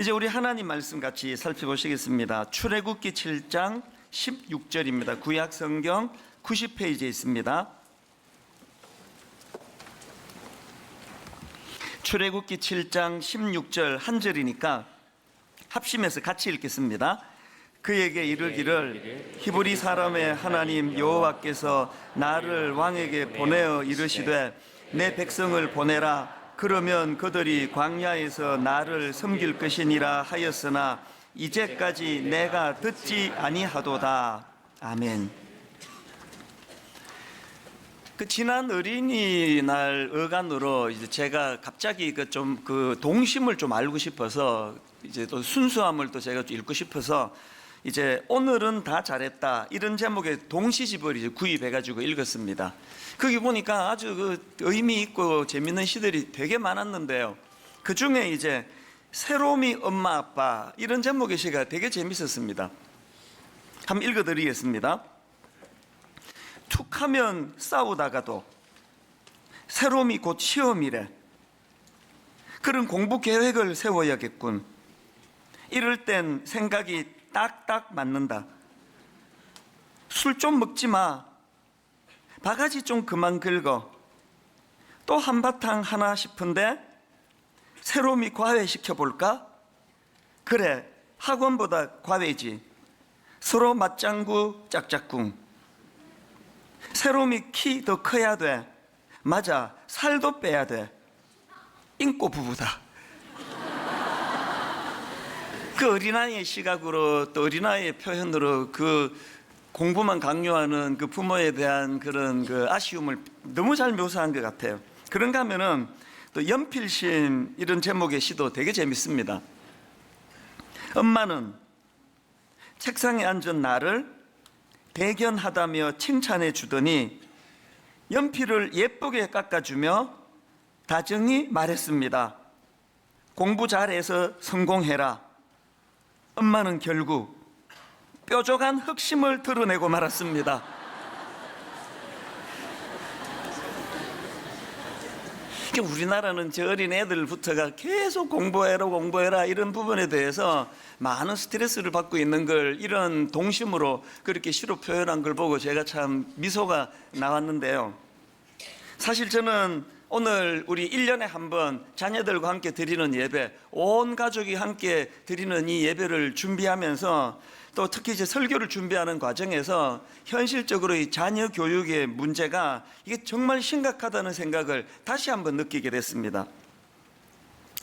이제 우리 하나님 말씀 같이 살펴보시겠습니다. 출애굽기 7장 16절입니다. 구약 성경 90페이지에 있습니다. 출애굽기 7장 16절 한 절이니까 합심해서 같이 읽겠습니다. 그에게 이르기를 히브리 사람의 하나님 여호와께서 나를 왕에게 보내어 이르시되 내 백성을 보내라. 그러면 그들이 광야에서 나를 섬길 것이니라 하였으나 이제까지 내가 듣지 아니하도다. 아멘. 지난 어린이날 어간으로 이제 제가 갑자기 그 동심을 좀 알고 싶어서 이제 또 순수함을 또 제가 좀 읽고 싶어서 이제 오늘은 다 잘했다 이런 제목의 동시집을 이제 구입해가지고 읽었습니다. 거기 보니까 아주 그 의미 있고 재밌는 시들이 되게 많았는데요. 그 중에 이제 새로미 엄마 아빠 이런 제목의 시가 되게 재밌었습니다. 한번 읽어드리겠습니다. 툭하면 싸우다가도 새로미 곧 시험이래. 그런 공부 계획을 세워야겠군. 이럴 땐 생각이 딱딱 맞는다. 술 좀 먹지 마. 바가지 좀 그만 긁어. 또 한바탕 하나 싶은데 새로미 과외 시켜볼까? 그래, 학원보다 과외지. 서로 맞장구 짝짝꿍. 새로미 키 더 커야 돼. 맞아, 살도 빼야 돼. 인꼬 부부다. 그 어린아이의 시각으로 또 어린아이의 표현으로 그 공부만 강요하는 그 부모에 대한 그런 그 아쉬움을 너무 잘 묘사한 것 같아요. 그런가 하면은 또 연필심 이런 제목의 시도 되게 재밌습니다. 엄마는 책상에 앉은 나를 대견하다며 칭찬해 주더니 연필을 예쁘게 깎아주며 다정히 말했습니다. 공부 잘해서 성공해라. 엄마는 결국 뾰족한 흑심을 드러내고 말았습니다. 우리나라는 저 어린 애들부터가 계속 공부해라 이런 부분에 대해서 많은 스트레스를 받고 있는 걸 이런 동심으로 그렇게 시로 표현한 걸 보고 제가 참 미소가 나왔는데요. 사실 저는 오늘 우리 1년에 한 번 자녀들과 함께 드리는 예배, 온 가족이 함께 드리는 이 예배를 준비하면서 또 특히 이제 설교를 준비하는 과정에서 현실적으로 이 자녀 교육의 문제가 이게 정말 심각하다는 생각을 다시 한번 느끼게 됐습니다.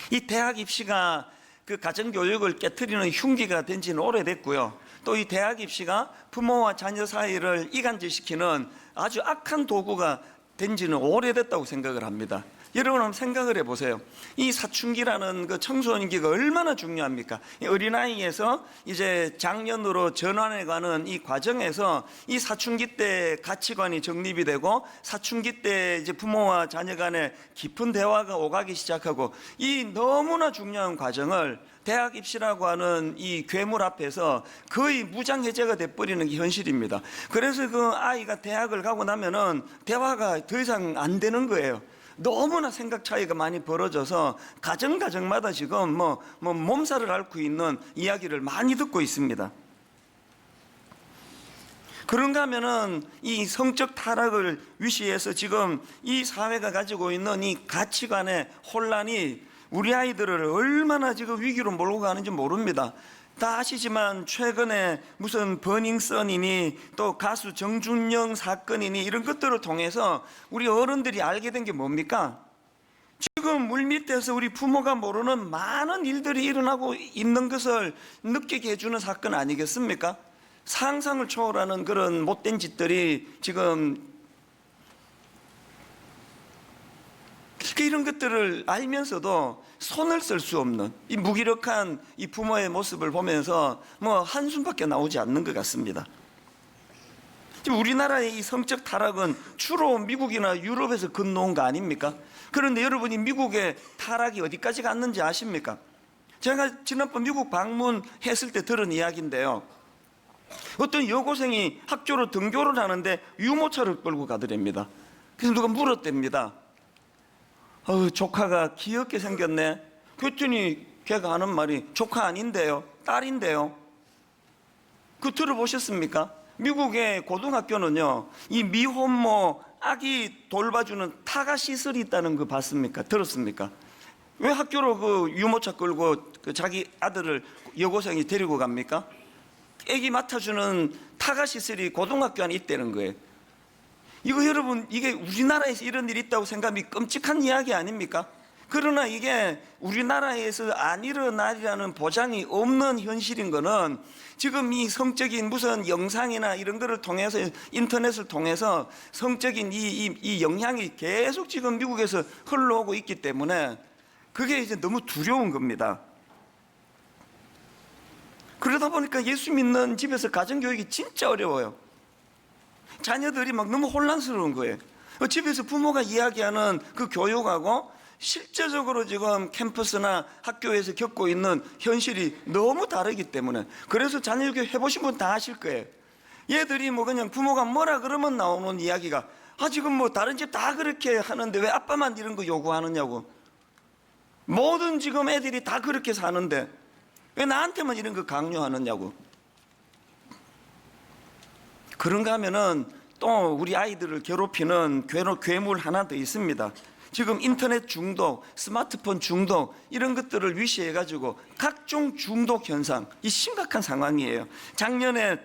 이 대학 입시가 그 가정교육을 깨트리는 흉기가 된 지는 오래됐고요. 또 이 대학 입시가 부모와 자녀 사이를 이간질시키는 아주 악한 도구가 된 지는 오래됐다고 생각을 합니다. 여러분 한번 생각을 해보세요. 이 사춘기라는 그 청소년기가 얼마나 중요합니까? 어린아이에서 이제 장년으로 전환해가는 이 과정에서 이 사춘기 때 가치관이 정립이 되고 사춘기 때 이제 부모와 자녀 간에 깊은 대화가 오가기 시작하고 이 너무나 중요한 과정을 대학 입시라고 하는 이 괴물 앞에서 거의 무장해제가 돼버리는 게 현실입니다. 그래서 그 아이가 대학을 가고 나면은 대화가 더 이상 안 되는 거예요. 너무나 생각 차이가 많이 벌어져서 가정마다 지금 몸살을 앓고 있는 이야기를 많이 듣고 있습니다. 그런가 하면은 이 성적 타락을 위시해서 지금 이 사회가 가지고 있는 이 가치관의 혼란이 우리 아이들을 얼마나 지금 위기로 몰고 가는지 모릅니다. 다 아시지만 최근에 무슨 버닝썬이니 또 가수 정준영 사건이니 이런 것들을 통해서 우리 어른들이 알게 된 게 뭡니까? 지금 물밑에서 우리 부모가 모르는 많은 일들이 일어나고 있는 것을 느끼게 해주는 사건 아니겠습니까? 상상을 초월하는 그런 못된 짓들이 지금 이런 것들을 알면서도 손을 쓸 수 없는 이 무기력한 이 부모의 모습을 보면서 한숨밖에 나오지 않는 것 같습니다. 우리나라의 이 성적 타락은 주로 미국이나 유럽에서 건너온 거 아닙니까? 그런데 여러분이 미국의 타락이 어디까지 갔는지 아십니까? 제가 지난번 미국 방문했을 때 들은 이야기인데요. 어떤 여고생이 학교로 등교를 하는데 유모차를 끌고 가더랍니다. 그래서 누가 물었답니다. 조카가 귀엽게 생겼네. 그랬더니 걔가 하는 말이 조카 아닌데요, 딸인데요. 그 들어보셨습니까? 미국의 고등학교는요, 이 미혼모 아기 돌봐주는 타가 시설이 있다는 거 봤습니까? 들었습니까? 왜 학교로 그 유모차 끌고 그 자기 아들을 여고생이 데리고 갑니까? 아기 맡아주는 타가 시설이 고등학교 안에 있다는 거예요. 이거 여러분, 이게 우리나라에서 이런 일이 있다고 생각하면 끔찍한 이야기 아닙니까? 그러나 이게 우리나라에서 안 일어나리라는 보장이 없는 현실인 거는 지금 이 성적인 무슨 영상이나 이런 거를 통해서, 인터넷을 통해서 성적인 이 영향이 계속 지금 미국에서 흘러오고 있기 때문에 그게 이제 너무 두려운 겁니다. 그러다 보니까 예수 믿는 집에서 가정교육이 진짜 어려워요. 자녀들이 막 너무 혼란스러운 거예요. 집에서 부모가 이야기하는 그 교육하고 실제적으로 지금 캠퍼스나 학교에서 겪고 있는 현실이 너무 다르기 때문에, 그래서 자녀교육 해보신 분 다 아실 거예요. 얘들이 뭐 그냥 부모가 뭐라 그러면 나오는 이야기가, 지금 뭐 다른 집 다 그렇게 하는데 왜 아빠만 이런 거 요구하느냐고. 모든 지금 애들이 다 그렇게 사는데 왜 나한테만 이런 거 강요하느냐고. 그런가 하면은 또 우리 아이들을 괴롭히는 괴물 하나 더 있습니다. 지금 인터넷 중독, 스마트폰 중독 이런 것들을 위시해 가지고 각종 중독 현상, 이 심각한 상황이에요. 작년에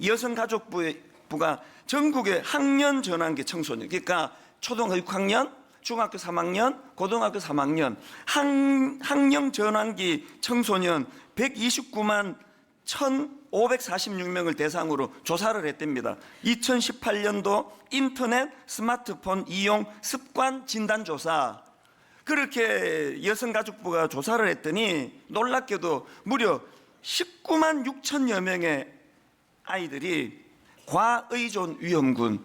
여성가족부가 전국의 학년 전환기 청소년, 그러니까 초등학교 6학년, 중학교 3학년, 고등학교 3학년 학년 전환기 청소년 129만 1,546명을 대상으로 조사를 했답니다. 2018년도 인터넷 스마트폰 이용 습관 진단조사, 그렇게 여성가족부가 조사를 했더니 놀랍게도 무려 19만 6천여 명의 아이들이 과의존 위험군.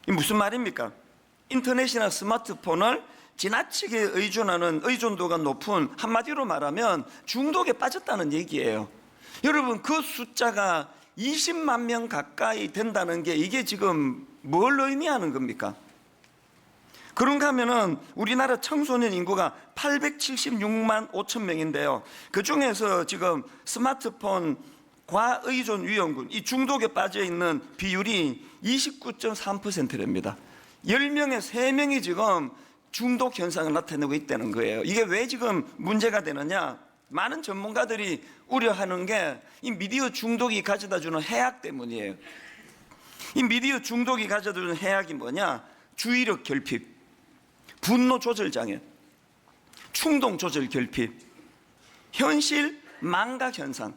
이 무슨 말입니까? 인터넷이나 스마트폰을 지나치게 의존하는, 의존도가 높은, 한마디로 말하면 중독에 빠졌다는 얘기예요. 여러분, 그 숫자가 20만 명 가까이 된다는 게 이게 지금 뭘 의미하는 겁니까? 그런가 하면은 우리나라 청소년 인구가 876만 5천 명인데요, 그 중에서 지금 스마트폰 과의존 위험군, 이 중독에 빠져 있는 비율이 29.3%랍니다. 10명에 3명이 지금 중독 현상을 나타내고 있다는 거예요. 이게 왜 지금 문제가 되느냐? 많은 전문가들이 우려하는 게 이 미디어 중독이 가져다 주는 해악 때문이에요. 이 미디어 중독이 가져다 주는 해악이 뭐냐? 주의력 결핍, 분노 조절 장애, 충동 조절 결핍, 현실 망각 현상.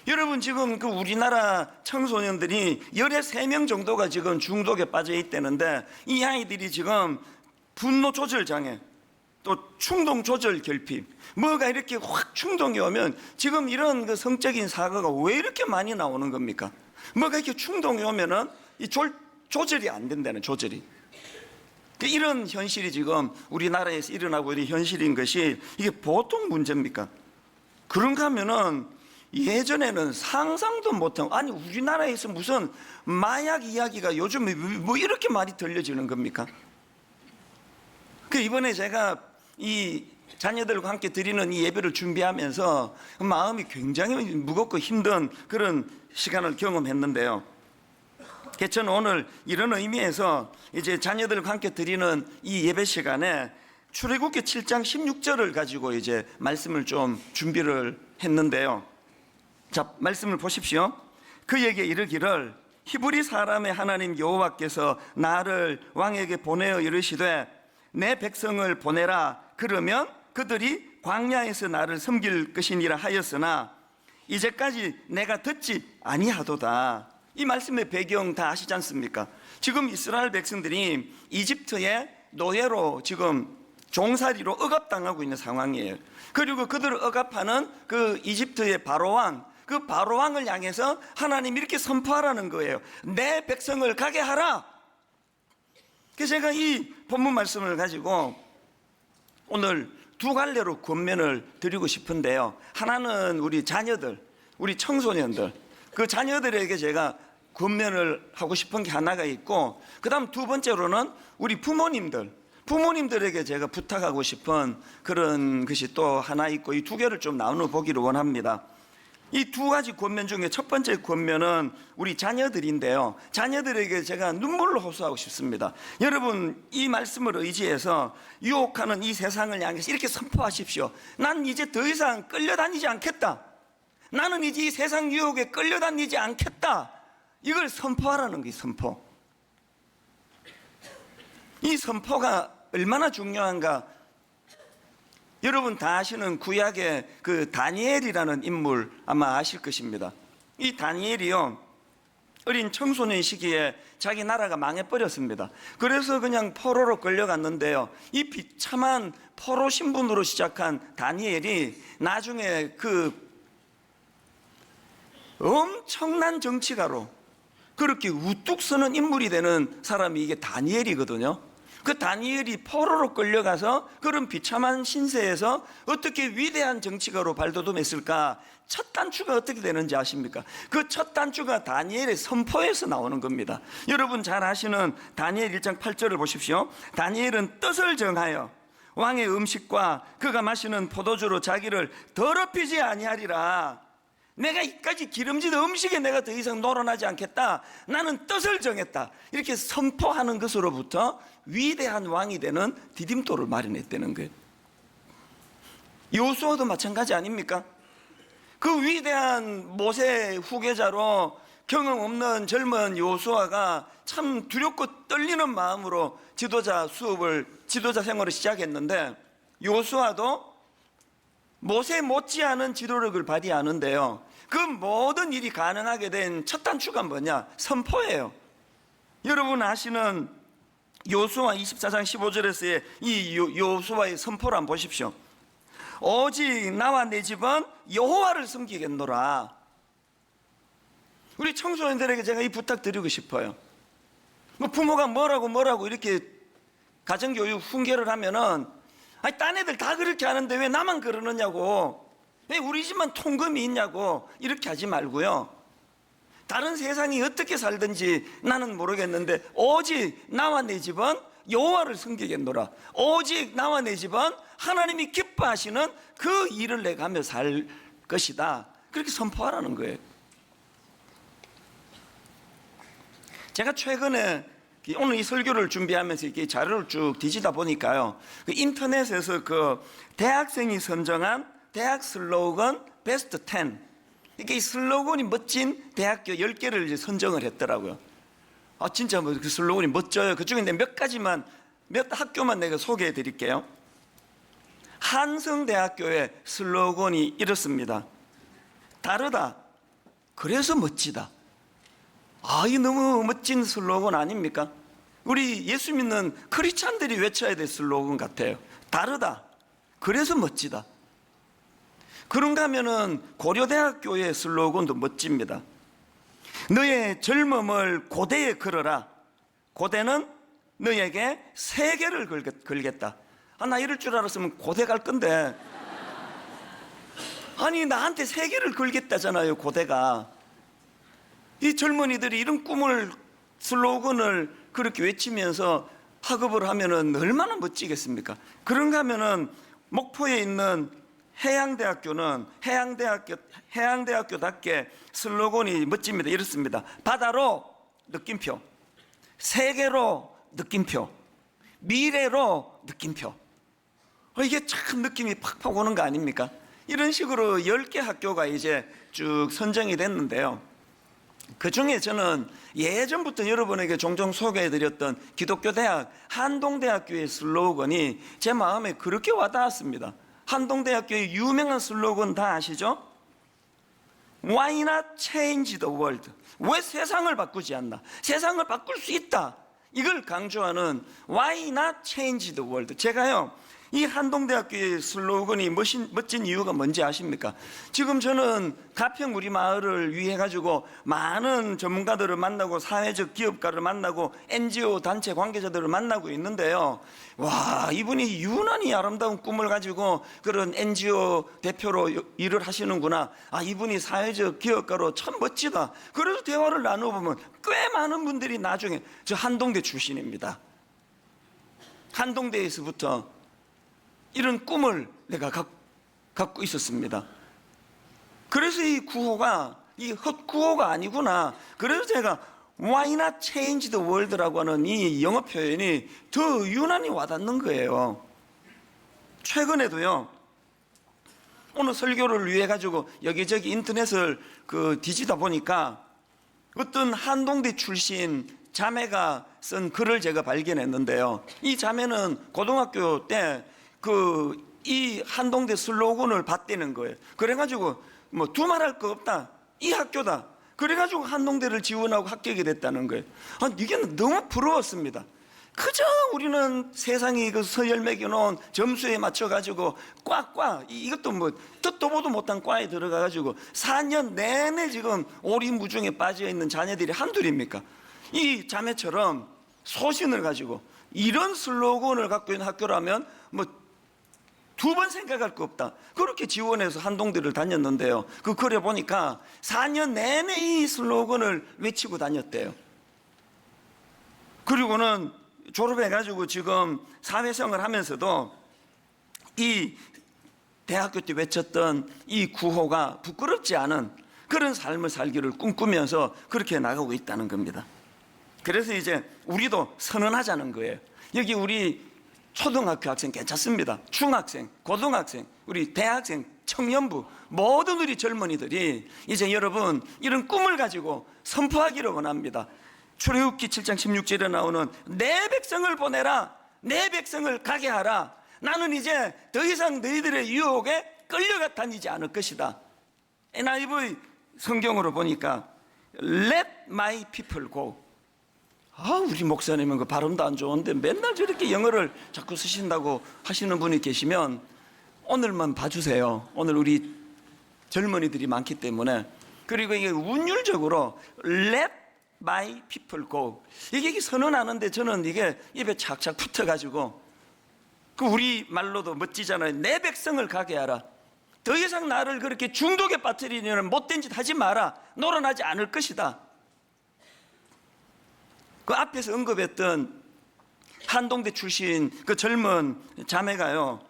여러분, 지금 그 우리나라 청소년들이 13명 정도가 지금 중독에 빠져 있다는데, 이 아이들이 지금 분노 조절 장애, 또 충동 조절 결핍, 뭐가 이렇게 확 충동이 오면 지금 이런 그 성적인 사고가 왜 이렇게 많이 나오는 겁니까? 뭐가 이렇게 충동이 오면은 이 조절이 안 된다는, 조절이. 이런 현실이 지금 우리나라에서 일어나고 있는 현실인 것이 이게 보통 문제입니까? 그런가 하면은 예전에는 상상도 못한, 아니 우리나라에서 무슨 마약 이야기가 요즘 뭐 이렇게 많이 들려지는 겁니까? 그 이번에 제가 이 자녀들과 함께 드리는 이 예배를 준비하면서 마음이 굉장히 무겁고 힘든 그런 시간을 경험했는데요. 저는 오늘 이런 의미에서 이제 자녀들과 함께 드리는 이 예배 시간에 출애굽기 7장 16절을 가지고 이제 말씀을 좀 준비를 했는데요. 자, 말씀을 보십시오. 그에게 이르기를 히브리 사람의 하나님 여호와께서 나를 왕에게 보내어 이르시되 내 백성을 보내라. 그러면 그들이 광야에서 나를 섬길 것이니라 하였으나 이제까지 내가 듣지 아니하도다. 이 말씀의 배경 다 아시지 않습니까? 지금 이스라엘 백성들이 이집트의 노예로 지금 종살이로 억압당하고 있는 상황이에요. 그리고 그들을 억압하는 그 이집트의 바로왕, 그 바로왕을 향해서 하나님 이렇게 선포하라는 거예요. 내 백성을 가게 하라. 그래서 제가 이 본문 말씀을 가지고 오늘 두 갈래로 권면을 드리고 싶은데요. 하나는 우리 자녀들, 우리 청소년들, 그 자녀들에게 제가 권면을 하고 싶은 게 하나가 있고, 그 다음 두 번째로는 우리 부모님들, 부모님들에게 제가 부탁하고 싶은 그런 것이 또 하나 있고, 이 두 개를 좀 나누어 보기를 원합니다. 이 두 가지 권면 중에 첫 번째 권면은 우리 자녀들인데요, 자녀들에게 제가 눈물로 호소하고 싶습니다. 여러분, 이 말씀을 의지해서 유혹하는 이 세상을 향해서 이렇게 선포하십시오. 난 이제 더 이상 끌려다니지 않겠다. 나는 이제 이 세상 유혹에 끌려다니지 않겠다. 이걸 선포하라는 거예요. 선포. 이 선포가 얼마나 중요한가. 여러분 다 아시는 구약의 그 다니엘이라는 인물 아마 아실 것입니다. 이 다니엘이요, 어린 청소년 시기에 자기 나라가 망해버렸습니다. 그래서 그냥 포로로 끌려갔는데요, 이 비참한 포로 신분으로 시작한 다니엘이 나중에 그 엄청난 정치가로 그렇게 우뚝 서는 인물이 되는 사람이 이게 다니엘이거든요. 그 다니엘이 포로로 끌려가서 그런 비참한 신세에서 어떻게 위대한 정치가로 발돋움했을까? 첫 단추가 어떻게 되는지 아십니까? 그 첫 단추가 다니엘의 선포에서 나오는 겁니다. 여러분 잘 아시는 다니엘 1장 8절을 보십시오. 다니엘은 뜻을 정하여 왕의 음식과 그가 마시는 포도주로 자기를 더럽히지 아니하리라. 내가 이까지 기름진 음식에 내가 더 이상 놀아나지 않겠다. 나는 뜻을 정했다. 이렇게 선포하는 것으로부터 위대한 왕이 되는 디딤돌을 마련했다는 거예요. 여호수아도 마찬가지 아닙니까? 그 위대한 모세 후계자로 경험 없는 젊은 여호수아가 참 두렵고 떨리는 마음으로 지도자 생활을 시작했는데, 여호수아도 모세 못지않은 지도력을 발휘하는데요, 그 모든 일이 가능하게 된 첫 단추가 뭐냐? 선포예요. 여러분 아시는 여호수아 24장 15절에서의 이 여호수아의 선포를 한번 보십시오. 오직 나와 내 집은 여호와를 섬기겠노라. 우리 청소년들에게 제가 이 부탁 드리고 싶어요. 뭐 부모가 뭐라고 이렇게 가정교육 훈계를 하면은, 아니 딴 애들 다 그렇게 하는데 왜 나만 그러느냐고, 왜 우리 집만 통금이 있냐고 이렇게 하지 말고요, 다른 세상이 어떻게 살든지 나는 모르겠는데 오직 나와 내 집은 여호와를 섬기겠노라. 오직 나와 내 집은 하나님이 기뻐하시는 그 일을 내가 하며 살 것이다. 그렇게 선포하라는 거예요. 제가 최근에 오늘 이 설교를 준비하면서 이렇게 자료를 쭉 뒤지다 보니까요, 그 인터넷에서 그 대학생이 선정한 대학 슬로건 베스트 10, 이렇게 이 슬로건이 멋진 대학교 10개를 선정을 했더라고요. 아 진짜 뭐 그 슬로건이 멋져요. 그 중에 몇 학교만 내가 소개해 드릴게요. 한성대학교의 슬로건이 이렇습니다. 다르다, 그래서 멋지다. 아, 이 너무 멋진 슬로건 아닙니까? 우리 예수 믿는 크리스찬들이 외쳐야 될 슬로건 같아요. 다르다, 그래서 멋지다. 그런가 하면은 고려대학교의 슬로건도 멋집니다. 너의 젊음을 고대에 걸어라. 고대는 너에게 세계를 걸겠다. 아, 나 이럴 줄 알았으면 고대 갈 건데. 아니 나한테 세계를 걸겠다잖아요, 고대가. 이 젊은이들이 이런 꿈을, 슬로건을 그렇게 외치면서 학업을 하면은 얼마나 멋지겠습니까? 그런가 하면은 목포에 있는 해양대학교는 해양대학교답게 슬로건이 멋집니다. 이렇습니다. 바다로 느낌표, 세계로 느낌표, 미래로 느낌표. 이게 참 느낌이 팍팍 오는 거 아닙니까? 이런 식으로 10개 학교가 이제 쭉 선정이 됐는데요, 그 중에 저는 예전부터 여러분에게 종종 소개해드렸던 기독교 대학 한동대학교의 슬로건이 제 마음에 그렇게 와닿았습니다. 한동대학교의 유명한 슬로건 다 아시죠? Why not change the world? 왜 세상을 바꾸지 않나? 세상을 바꿀 수 있다. 이걸 강조하는 Why not change the world? 제가요, 이 한동대학교의 슬로건이 멋진 이유가 뭔지 아십니까? 지금 저는 가평 우리 마을을 위해 가지고 많은 전문가들을 만나고 사회적 기업가를 만나고 NGO 단체 관계자들을 만나고 있는데요, 와, 이분이 유난히 아름다운 꿈을 가지고 그런 NGO 대표로 일을 하시는구나. 아, 이분이 사회적 기업가로 참 멋지다. 그래서 대화를 나눠보면 꽤 많은 분들이 나중에 저 한동대 출신입니다. 한동대에서부터 이런 꿈을 내가 갖고 있었습니다. 그래서 이 구호가 이 헛구호가 아니구나. 그래서 제가 Why not change the world라고 하는 이 영어 표현이 더 유난히 와닿는 거예요. 최근에도요, 오늘 설교를 위해 가지고 여기저기 인터넷을 뒤지다 보니까 어떤 한동대 출신 자매가 쓴 글을 제가 발견했는데요. 이 자매는 고등학교 때 이 한동대 슬로건을 봤다는 거예요. 그래가지고 뭐 두말할 거 없다, 이 학교다. 그래가지고 한동대를 지원하고 합격이 됐다는 거예요. 이게 너무 부러웠습니다. 그저 우리는 세상이 서열 매겨놓은 점수에 맞춰가지고 꽉 이것도 뭐 듣도 보도 못한 과에 들어가가지고 4년 내내 지금 오리무중에 빠져있는 자녀들이 한둘입니까? 이 자매처럼 소신을 가지고 이런 슬로건을 갖고 있는 학교라면 뭐 두 번 생각할 거 없다. 그렇게 지원해서 한동대를 다녔는데요. 그 글에 보니까 4년 내내 이 슬로건을 외치고 다녔대요. 그리고는 졸업해가지고 지금 사회생활을 하면서도 이 대학교 때 외쳤던 이 구호가 부끄럽지 않은 그런 삶을 살기를 꿈꾸면서 그렇게 나가고 있다는 겁니다. 그래서 이제 우리도 선언하자는 거예요. 여기 우리 초등학교 학생 괜찮습니다. 중학생, 고등학생, 우리 대학생, 청년부 모든 우리 젊은이들이 이제 여러분 이런 꿈을 가지고 선포하기를 원합니다. 출애굽기 7장 16절에 나오는 내 백성을 보내라, 내 백성을 가게 하라. 나는 이제 더 이상 너희들의 유혹에 끌려가 다니지 않을 것이다. NIV 성경으로 보니까 Let my people go. 우리 목사님은 그 발음도 안 좋은데 맨날 저렇게 영어를 자꾸 쓰신다고 하시는 분이 계시면 오늘만 봐주세요. 오늘 우리 젊은이들이 많기 때문에. 그리고 이게 운율적으로 Let my people go. 이게 선언하는데 저는 이게 입에 착착 붙어가지고 우리 말로도 멋지잖아요. 내 백성을 가게 하라. 더 이상 나를 그렇게 중독에 빠뜨리는 못된 짓 하지 마라. 놀아나지 않을 것이다. 그 앞에서 언급했던 한동대 출신 그 젊은 자매가요,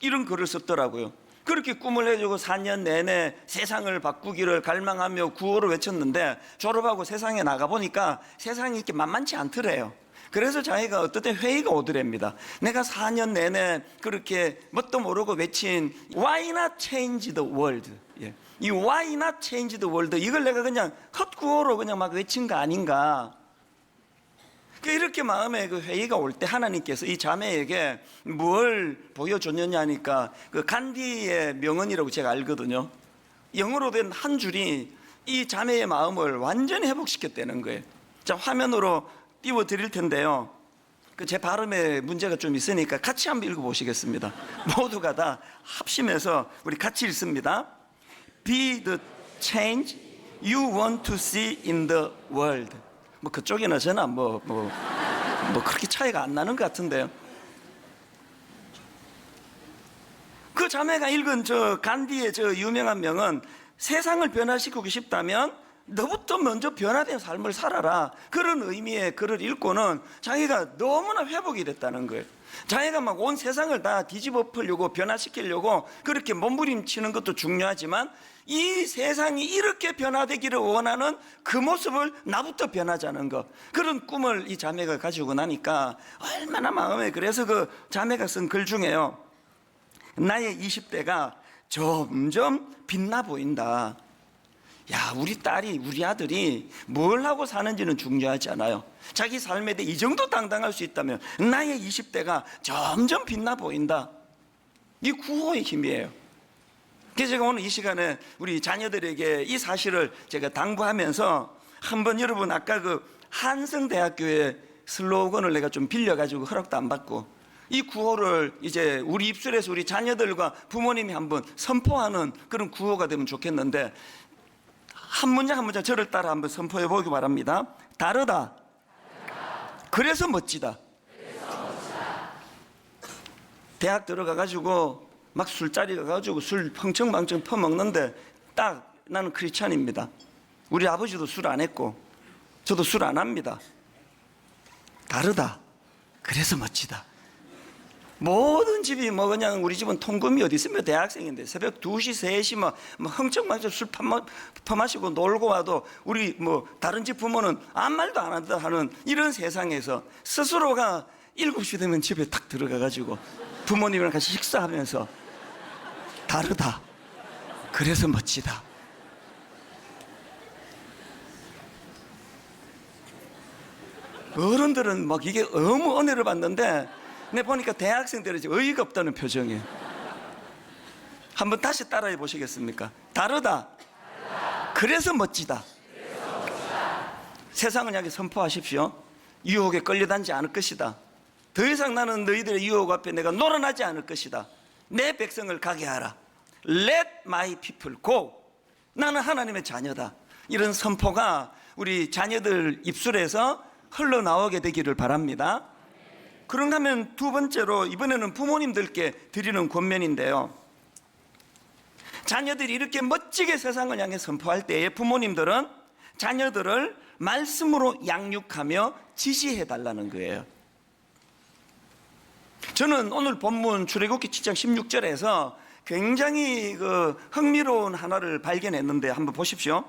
이런 글을 썼더라고요. 그렇게 꿈을 해주고 4년 내내 세상을 바꾸기를 갈망하며 구호를 외쳤는데 졸업하고 세상에 나가보니까 세상이 이렇게 만만치 않더래요. 그래서 자기가 어떨 때 회의가 오더랍니다. 내가 4년 내내 그렇게 뭣도 모르고 외친 Why not change the world? 이 Why not change the world? 이걸 내가 그냥 헛구호로 그냥 막 외친 거 아닌가? 이렇게 마음에 회의가 올 때 하나님께서 이 자매에게 뭘 보여줬느냐 하니까 간디의 명언이라고 제가 알거든요. 영어로 된 한 줄이 이 자매의 마음을 완전히 회복시켰다는 거예요. 자, 화면으로 띄워드릴 텐데요. 제 발음에 문제가 좀 있으니까 같이 한번 읽어보시겠습니다. 모두가 다 합심해서 우리 같이 읽습니다. Be the change you want to see in the world. 그쪽이나 저나 그렇게 차이가 안 나는 것 같은데요. 그 자매가 읽은 저 간디의 저 유명한 명은 세상을 변화시키고 싶다면 너부터 먼저 변화된 삶을 살아라. 그런 의미의 글을 읽고는 자기가 너무나 회복이 됐다는 거예요. 자기가 막 온 세상을 다 뒤집어 풀려고 변화시키려고 그렇게 몸부림치는 것도 중요하지만 이 세상이 이렇게 변화되기를 원하는 그 모습을 나부터 변하자는 것, 그런 꿈을 이 자매가 가지고 나니까 얼마나 마음에. 그래서 그 자매가 쓴 글 중에요, 나의 20대가 점점 빛나 보인다. 야, 우리 딸이, 우리 아들이 뭘 하고 사는지는 중요하지 않아요. 자기 삶에 대해 이 정도 당당할 수 있다면 나의 20대가 점점 빛나 보인다. 이 구호의 힘이에요. 그래서 제가 오늘 이 시간에 우리 자녀들에게 이 사실을 제가 당부하면서 한번 여러분 아까 그 한성대학교의 슬로건을 내가 좀 빌려가지고 허락도 안 받고 이 구호를 이제 우리 입술에서 우리 자녀들과 부모님이 한번 선포하는 그런 구호가 되면 좋겠는데, 한 문장 한 문장 저를 따라 한번 선포해 보기 바랍니다. 다르다. 그래서 멋지다. 대학 들어가가지고 막 술자리 가가지고 술 펑청망청 퍼먹는데 딱 나는 크리스찬입니다. 우리 아버지도 술 안 했고 저도 술 안 합니다. 다르다. 그래서 멋지다. 모든 집이 뭐 그냥 우리 집은 통금이 어디 있으면 대학생인데 새벽 2시, 3시 뭐 흥청망청 술 퍼마시고 놀고 와도 우리 뭐 다른 집 부모는 아무 말도 안 한다 하는 이런 세상에서 스스로가 7시 되면 집에 탁 들어가가지고 부모님이랑 같이 식사하면서 다르다. 그래서 멋지다. 어른들은 막 이게 너무 은혜를 받는데 내 보니까 대학생들은 지금 어이가 없다는 표정이에요. 한번 다시 따라해 보시겠습니까? 다르다. 그래서 멋지다. 세상을 향해 선포하십시오. 유혹에 끌려다니지 않을 것이다. 더 이상 나는 너희들의 유혹 앞에 내가 놀아나지 않을 것이다. 내 백성을 가게 하라. Let my people go. 나는 하나님의 자녀다. 이런 선포가 우리 자녀들 입술에서 흘러나오게 되기를 바랍니다. 그런가 하면 두 번째로 이번에는 부모님들께 드리는 권면인데요. 자녀들이 이렇게 멋지게 세상을 향해 선포할 때에 부모님들은 자녀들을 말씀으로 양육하며 지시해 달라는 거예요. 저는 오늘 본문 출애굽기 7장 16절에서 굉장히 흥미로운 하나를 발견했는데 한번 보십시오.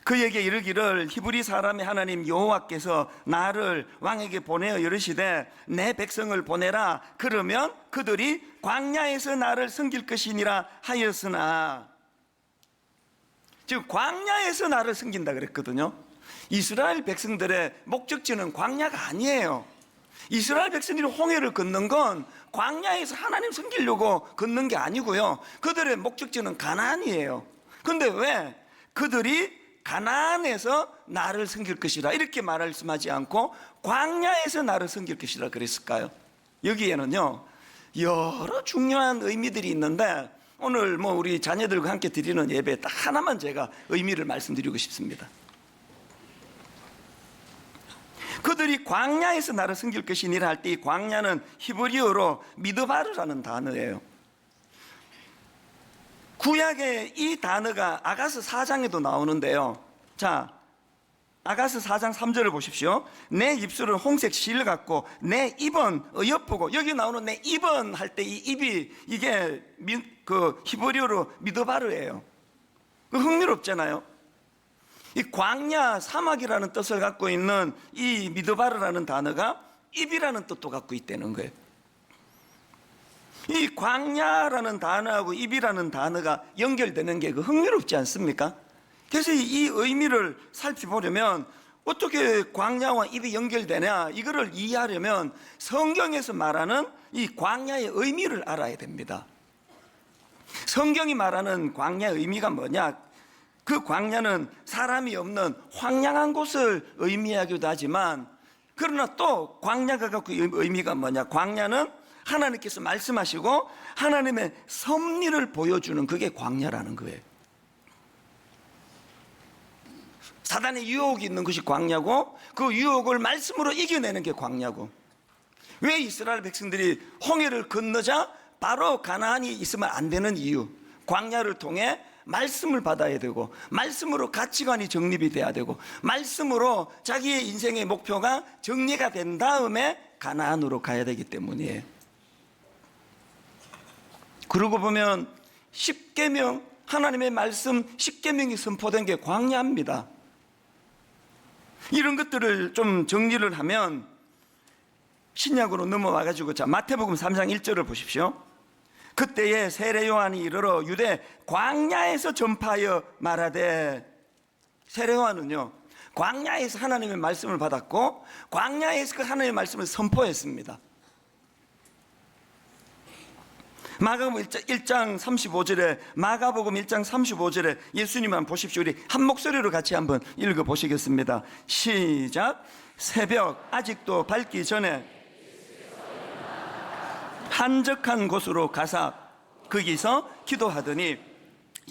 그에게 이르기를 히브리 사람의 하나님 여호와께서 나를 왕에게 보내어 이르시되 내 백성을 보내라. 그러면 그들이 광야에서 나를 섬길 것이니라 하였으나, 즉 광야에서 나를 섬긴다 그랬거든요. 이스라엘 백성들의 목적지는 광야가 아니에요. 이스라엘 백성들이 홍해를 걷는 건 광야에서 하나님 섬기려고 걷는 게 아니고요. 그들의 목적지는 가나안이에요. 그런데 왜 그들이 가나안에서 나를 섬길 것이라 이렇게 말씀하지 않고 광야에서 나를 섬길 것이라 그랬을까요? 여기에는요 여러 중요한 의미들이 있는데 오늘 우리 자녀들과 함께 드리는 예배에 딱 하나만 제가 의미를 말씀드리고 싶습니다. 그들이 광야에서 나를 섬길 것이니라 할 때 이 광야는 히브리어로 미드바르라는 단어예요. 구약의 이 단어가 아가서 4장에도 나오는데요. 자, 아가서 4장 3절을 보십시오. 내 입술은 홍색 실 같고 내 입은 어여쁘고, 여기 나오는 내 입은 할 때 이 입이 이게 히브리어로 미드바르예요. 흥미롭잖아요. 이 광야 사막이라는 뜻을 갖고 있는 이 미드바르라는 단어가 입이라는 뜻도 갖고 있다는 거예요. 이 광야라는 단어하고 입이라는 단어가 연결되는 게 흥미롭지 않습니까? 그래서 이 의미를 살펴보려면 어떻게 광야와 입이 연결되냐, 이거를 이해하려면 성경에서 말하는 이 광야의 의미를 알아야 됩니다. 성경이 말하는 광야의 의미가 뭐냐? 그 광야는 사람이 없는 황량한 곳을 의미하기도 하지만, 그러나 또 광야가 갖고 의미가 뭐냐? 광야는 하나님께서 말씀하시고 하나님의 섭리를 보여주는, 그게 광야라는 거예요. 사단의 유혹이 있는 것이 광야고, 그 유혹을 말씀으로 이겨내는 게 광야고. 왜 이스라엘 백성들이 홍해를 건너자 바로 가나안이 있으면 안 되는 이유, 광야를 통해 말씀을 받아야 되고, 말씀으로 가치관이 정립이 돼야 되고, 말씀으로 자기의 인생의 목표가 정리가 된 다음에 가나안으로 가야 되기 때문이에요. 그러고 보면 십계명, 하나님의 말씀 십계명이 선포된 게 광야입니다. 이런 것들을 좀 정리를 하면 신약으로 넘어와 가지고, 자, 마태복음 3장 1절을 보십시오. 그때에 세례 요한이 이르러 유대 광야에서 전파하여 말하되, 세례 요한은요 광야에서 하나님의 말씀을 받았고 광야에서 그 하나님의 말씀을 선포했습니다. 마가복음 1장 35절에, 마가복음 1장 35절에 예수님만 보십시오. 우리 한 목소리로 같이 한번 읽어보시겠습니다. 시작. 새벽 아직도 밝기 전에 한적한 곳으로 가사 거기서 기도하더니,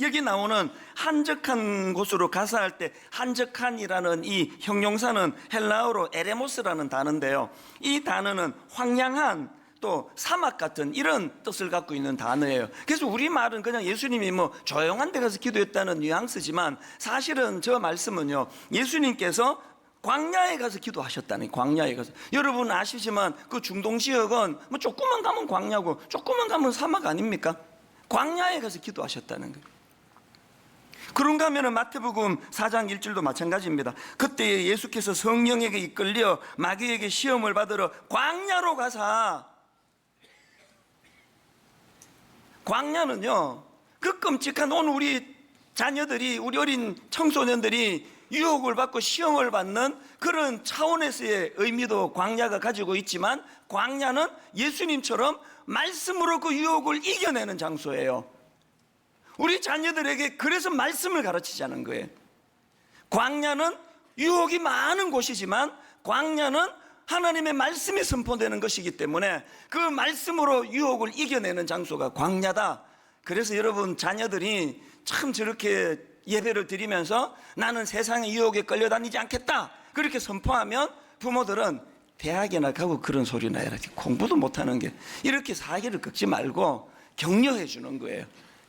여기 나오는 한적한 곳으로 가사 할 때 한적한이라는 이 형용사는 헬라어로 에레모스라는 단어인데요, 이 단어는 황량한, 또 사막 같은 이런 뜻을 갖고 있는 단어예요. 그래서 우리말은 그냥 예수님이 조용한 데 가서 기도했다는 뉘앙스지만, 사실은 저 말씀은요 예수님께서 광야에 가서 기도하셨다니. 광야에 가서. 여러분 아시지만 그 중동 지역은 뭐 조금만 가면 광야고 조금만 가면 사막 아닙니까? 광야에 가서 기도하셨다는 거예요. 그런가 하면 마태복음 4장 1절도 마찬가지입니다. 그때 예수께서 성령에게 이끌려 마귀에게 시험을 받으러 광야로 가사. 광야는요, 그 끔찍한 오늘 우리 자녀들이, 우리 어린 청소년들이 유혹을 받고 시험을 받는 그런 차원에서의 의미도 광야가 가지고 있지만, 광야는 예수님처럼 말씀으로 그 유혹을 이겨내는 장소예요. 우리 자녀들에게 그래서 말씀을 가르치자는 거예요. 광야는 유혹이 많은 곳이지만 광야는 하나님의 말씀이 선포되는 것이기 때문에 그 말씀으로 유혹을 이겨내는 장소가 광야다. 그래서 여러분 자녀들이 참 저렇게 예배를 드리면서 나는 세상의 유혹에 끌려다니지 않겠다 그렇게 선포하면 부모들은 대학이나 가고 그런 소리나 해라, 공부도 못하는 게, 이렇게 사기를 꺾지 말고 격려해 주는 거예요.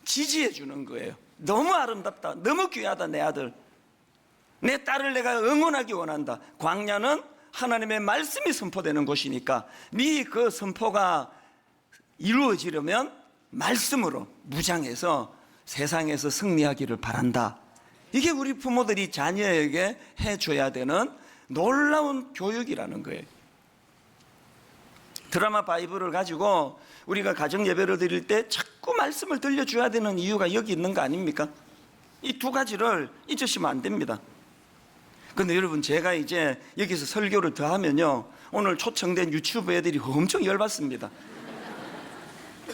지지해 주는 거예요. 너무 아름답다, 너무 귀하다, 내 아들, 내 딸을 내가 응원하기 원한다. 광야는 하나님의 말씀이 선포되는 곳이니까 네 그 선포가 이루어지려면 말씀으로 무장해서 세상에서 승리하기를 바란다. 이게 우리 부모들이 자녀에게 해줘야 되는 놀라운 교육이라는 거예요. 드라마 바이블을 가지고 우리가 가정 예배를 드릴 때 자꾸 말씀을 들려줘야 되는 이유가 여기 있는 거 아닙니까? 이 두 가지를 잊으시면 안 됩니다. 근데 여러분, 제가 이제 여기서 설교를 더 하면요, 오늘 초청된 유튜브 애들이 엄청 열받습니다.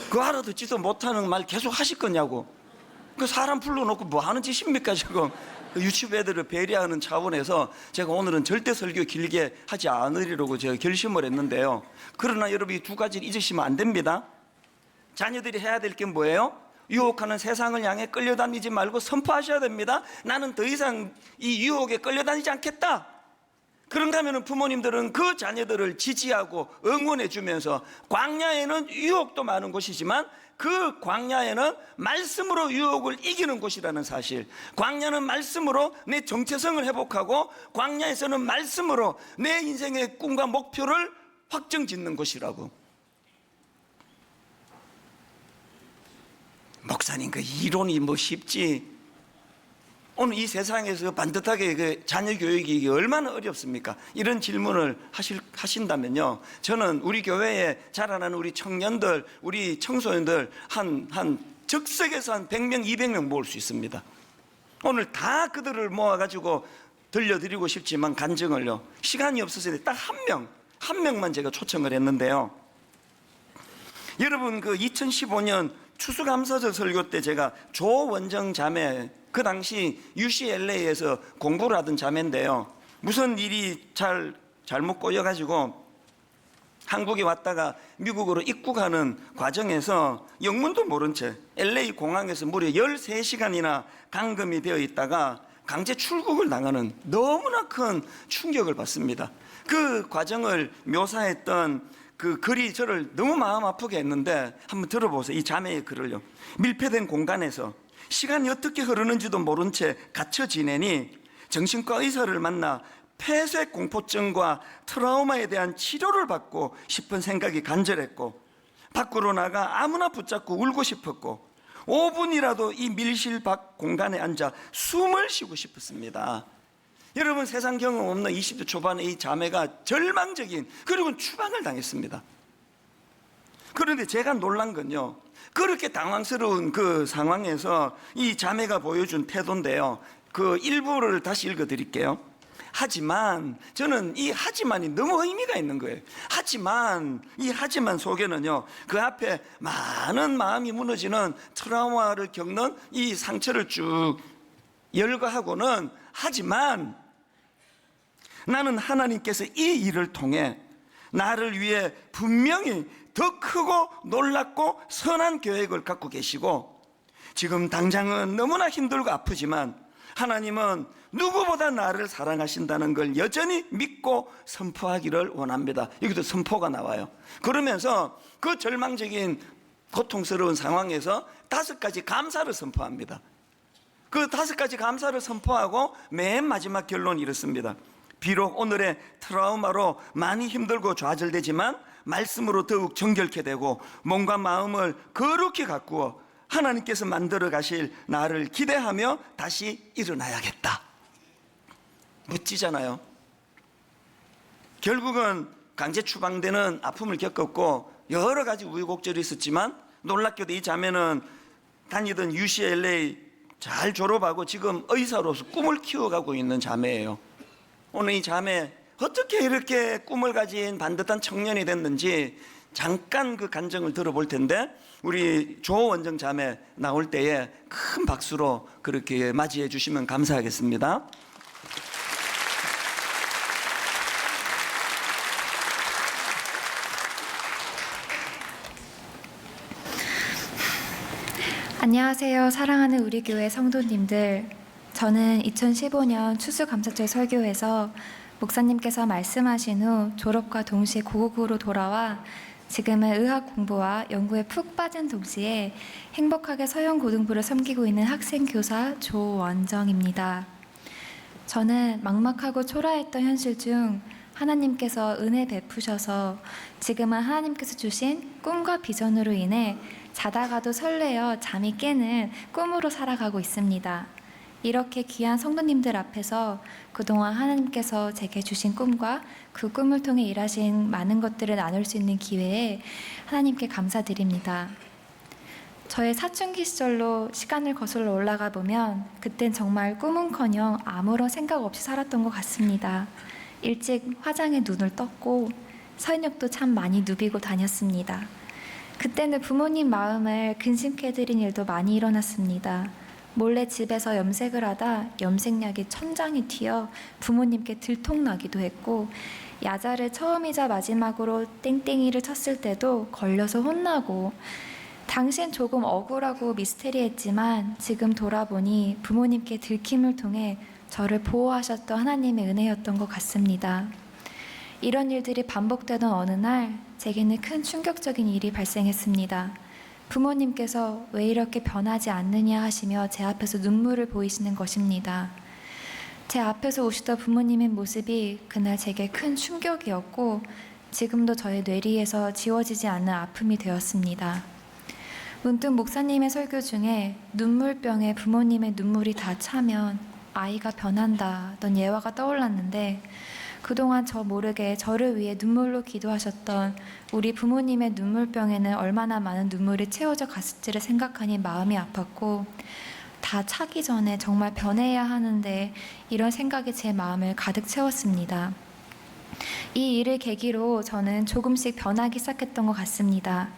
그 알아듣지도 못하는 말 계속 하실 거냐고. 그 사람 불러놓고 뭐 하는 짓입니까 지금. 그 유튜브 애들을 배려하는 차원에서 제가 오늘은 절대 설교 길게 하지 않으리라고 제가 결심을 했는데요. 그러나 여러분, 이 두 가지를 잊으시면 안 됩니다. 자녀들이 해야 될 게 뭐예요? 유혹하는 세상을 향해 끌려다니지 말고 선포하셔야 됩니다. 나는 더 이상 이 유혹에 끌려다니지 않겠다. 그런가 하면 부모님들은 그 자녀들을 지지하고 응원해 주면서, 광야에는 유혹도 많은 곳이지만 그 광야에는 말씀으로 유혹을 이기는 곳이라는 사실, 광야는 말씀으로 내 정체성을 회복하고 광야에서는 말씀으로 내 인생의 꿈과 목표를 확정짓는 곳이라고. 목사님, 그 이론이 뭐 쉽지? 오늘 이 세상에서 반듯하게 그 자녀 교육이 얼마나 어렵습니까? 이런 질문을 하신다면요, 저는 우리 교회에 자라나는 우리 청년들, 우리 청소년들 한 적석에서 한 100명, 200명 모을 수 있습니다. 오늘 다 그들을 모아가지고 들려드리고 싶지만 간증을요, 시간이 없어서 딱 한 명만 제가 초청을 했는데요. 여러분, 그 2015년 추수감사절 설교 때 제가 조원정 자매, 그 당시 UCLA에서 공부를 하던 자매인데요, 무슨 일이 잘못 꼬여가지고 한국에 왔다가 미국으로 입국하는 과정에서 영문도 모른 채 LA 공항에서 무려 13시간이나 감금이 되어 있다가 강제 출국을 당하는 너무나 큰 충격을 받습니다. 그 과정을 묘사했던 그 글이 저를 너무 마음 아프게 했는데 한번 들어보세요. 이 자매의 글을요. 밀폐된 공간에서 시간이 어떻게 흐르는지도 모른 채 갇혀 지내니 정신과 의사를 만나 폐쇄 공포증과 트라우마에 대한 치료를 받고 싶은 생각이 간절했고, 밖으로 나가 아무나 붙잡고 울고 싶었고, 5분이라도 이 밀실 밖 공간에 앉아 숨을 쉬고 싶었습니다. 여러분, 세상 경험 없는 20대 초반의 이 자매가 절망적인, 그리고 추방을 당했습니다. 그런데 제가 놀란 건요, 그렇게 당황스러운 그 상황에서 이 자매가 보여준 태도인데요, 그 일부를 다시 읽어드릴게요. 하지만, 저는 이 하지만이 너무 의미가 있는 거예요. 하지만, 이 하지만 속에는요, 그 앞에 많은 마음이 무너지는 트라우마를 겪는 이 상처를 쭉 열거하고는, 하지만 나는 하나님께서 이 일을 통해 나를 위해 분명히 더 크고 놀랍고 선한 계획을 갖고 계시고, 지금 당장은 너무나 힘들고 아프지만 하나님은 누구보다 나를 사랑하신다는 걸 여전히 믿고 선포하기를 원합니다. 여기도 선포가 나와요. 그러면서 그 절망적인 고통스러운 상황에서 5가지 감사를 선포합니다. 그 5가지 감사를 선포하고 맨 마지막 결론이 이렇습니다. 비록 오늘의 트라우마로 많이 힘들고 좌절되지만 말씀으로 더욱 정결케 되고 몸과 마음을 거룩히 가꾸어 하나님께서 만들어 가실 나를 기대하며 다시 일어나야겠다. 멋지잖아요. 결국은 강제 추방되는 아픔을 겪었고 여러 가지 우여곡절이 있었지만 놀랍게도 이 자매는 다니던 UCLA 잘 졸업하고 지금 의사로서 꿈을 키워가고 있는 자매예요. 오늘 이 자매 어떻게 이렇게 꿈을 가진 반듯한 청년이 됐는지 잠깐 그 간증을 들어볼 텐데 우리 조원정 자매 나올 때에 큰 박수로 그렇게 맞이해 주시면 감사하겠습니다. 안녕하세요. 사랑하는 우리 교회 성도님들. 저는 2015년 추수감사절 설교에서 목사님께서 말씀하신 후 졸업과 동시에 고국으로 돌아와 지금은 의학 공부와 연구에 푹 빠진 동시에 행복하게 서영고등부를 섬기고 있는 학생교사 조원정입니다. 저는 막막하고 초라했던 현실 중 하나님께서 은혜 베푸셔서 지금은 하나님께서 주신 꿈과 비전으로 인해 자다가도 설레어 잠이 깨는 꿈으로 살아가고 있습니다. 이렇게 귀한 성도님들 앞에서 그동안 하나님께서 제게 주신 꿈과 그 꿈을 통해 일하신 많은 것들을 나눌 수 있는 기회에 하나님께 감사드립니다. 저의 사춘기 시절로 시간을 거슬러 올라가 보면 그땐 정말 꿈은커녕 아무런 생각 없이 살았던 것 같습니다. 일찍 화장에 눈을 떴고 서인역도 참 많이 누비고 다녔습니다. 그때는 부모님 마음을 근심케 해드린 일도 많이 일어났습니다. 몰래 집에서 염색을 하다 염색약이 천장에 튀어 부모님께 들통나기도 했고 야자를 처음이자 마지막으로 땡땡이를 쳤을 때도 걸려서 혼나고 당시엔 조금 억울하고 미스테리했지만 지금 돌아보니 부모님께 들킴을 통해 저를 보호하셨던 하나님의 은혜였던 것 같습니다. 이런 일들이 반복되던 어느 날 제게는 큰 충격적인 일이 발생했습니다. 부모님께서 왜 이렇게 변하지 않느냐 하시며 제 앞에서 눈물을 보이시는 것입니다. 제 앞에서 오시던 부모님의 모습이 그날 제게 큰 충격이었고 지금도 저의 뇌리에서 지워지지 않는 아픔이 되었습니다. 문득 목사님의 설교 중에 눈물병에 부모님의 눈물이 다 차면 아이가 변한다던 예화가 떠올랐는데 그동안 저 모르게 저를 위해 눈물로 기도하셨던 우리 부모님의 눈물병에는 얼마나 많은 눈물이 채워져 갔을지를 생각하니 마음이 아팠고 다 차기 전에 정말 변해야 하는데 이런 생각이 제 마음을 가득 채웠습니다. 이 일을 계기로 저는 조금씩 변하기 시작했던 것 같습니다.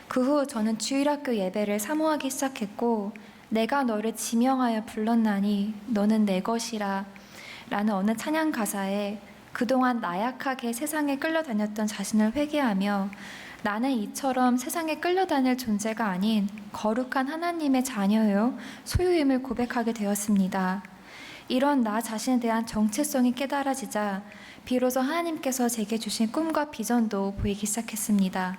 그 후 저는 주일학교 예배를 사모하기 시작했고 내가 너를 지명하여 불렀나니 너는 내 것이라 라는 어느 찬양 가사에 그동안 나약하게 세상에 끌려다녔던 자신을 회개하며 나는 이처럼 세상에 끌려다닐 존재가 아닌 거룩한 하나님의 자녀요 소유임을 고백하게 되었습니다. 이런 나 자신에 대한 정체성이 깨달아지자 비로소 하나님께서 제게 주신 꿈과 비전도 보이기 시작했습니다.